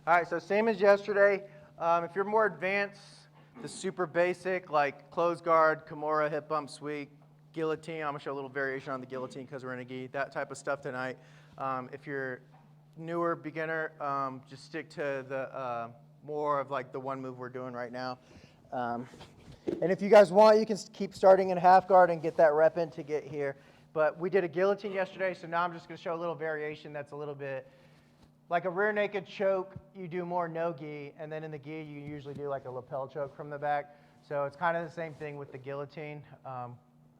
All right, so same as yesterday. If you're more advanced, the super basic, like close guard, Kimura, hip bump sweep, guillotine. I'm going to show a little variation on the guillotine because we're in a gi, that type of stuff tonight. If you're newer, beginner, just stick to the more of like the one move we're doing right now. And if you guys want, you can keep starting in half guard and get that rep in to get here. But we did a guillotine yesterday, so now I'm just going to show a little variation that's a little bit like a rear naked choke. You do more no gi, and then in the gi, you usually do like a lapel choke from the back. So it's kind of the same thing with the guillotine.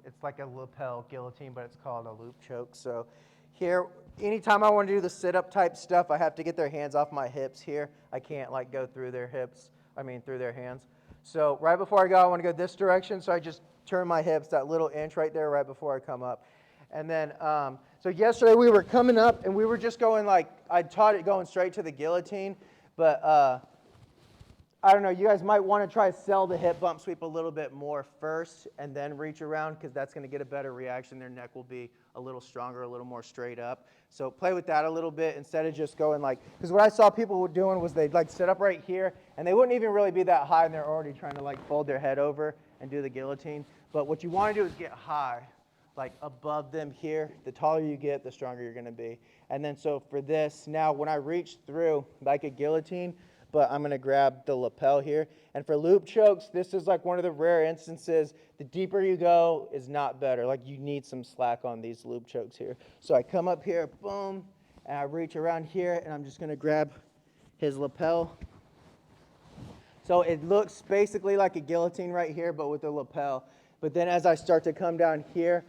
It's like a lapel guillotine, but it's called a loop choke. So here, anytime I want to do the sit-up type stuff, I have to get their hands off my hips here. I can't like go through their hips, through their hands. So right before I go, I want to go this direction, so I just turn my hips that little inch right there right before I come up. And then, so yesterday we were coming up, and we were just going like, I taught it going straight to the guillotine, but I don't know, you guys might want to try to sell the hip bump sweep a little bit more first and then reach around, because that's going to get a better reaction. Their neck will be a little stronger, a little more straight up. So play with that a little bit instead of just going like, because what I saw people doing was they'd like sit up right here, and they wouldn't even really be that high, and they're already trying to like fold their head over and do the guillotine. But what you want to do is get high, like above them here. The taller you get, the stronger you're going to be. And then so for this, now when I reach through like a guillotine, but I'm going to grab the lapel here. And for loop chokes, this is like one of the rare instances. The deeper you go is not better. Like you need some slack on these loop chokes here. So I come up here, boom, and I reach around here, and I'm just going to grab his lapel. So it looks basically like a guillotine right here, but with a lapel. But then as I start to come down here,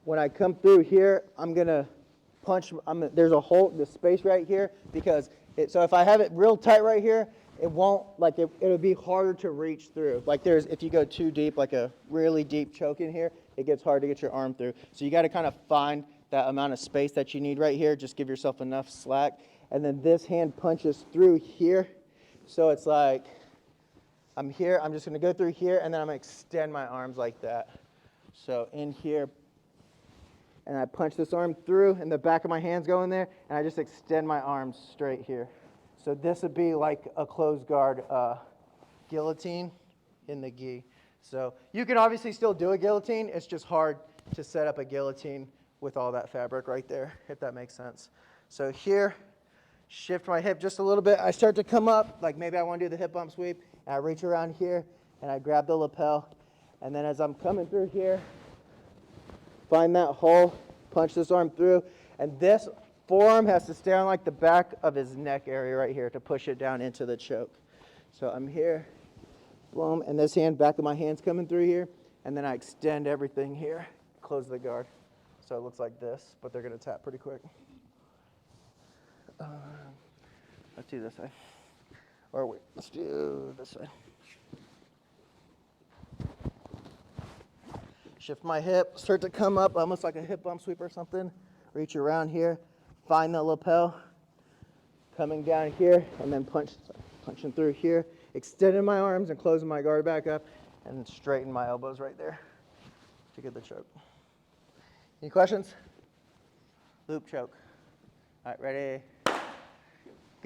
when I come through here, I'm going to punch. There's a hole, the space right here, because so if I have it real tight right here, it won't, like it'll be harder to reach through. Like if you go too deep, like a really deep choke in here, it gets hard to get your arm through. So you got to kind of find that amount of space that you need right here. Just give yourself enough slack. And then this hand punches through here. So it's like, I'm here, I'm just going to go through here, and then I'm going to extend my arms like that. So in here, and I punch this arm through, and the back of my hands go in there, and I just extend my arms straight here. So this would be like a closed guard guillotine in the gi. So you can obviously still do a guillotine. It's just hard to set up a guillotine with all that fabric right there, if that makes sense. So here, shift my hip just a little bit. I start to come up, like maybe I want to do the hip bump sweep, and I reach around here, and I grab the lapel. And then as I'm coming through here, find that hole, punch this arm through, and this forearm has to stay on like the back of his neck area right here to push it down into the choke. So I'm here, boom, and this hand, back of my hand's coming through here, and then I extend everything here, close the guard. So it looks like this, but they're going to tap pretty quick. Let's do this side. Or wait, let's do this side. Shift my hip, start to come up, almost like a hip bump sweep or something. Reach around here, find the lapel, coming down here, and then punching through here, extending my arms and closing my guard back up, and straighten my elbows right there to get the choke. Any questions? Loop choke. All right, ready?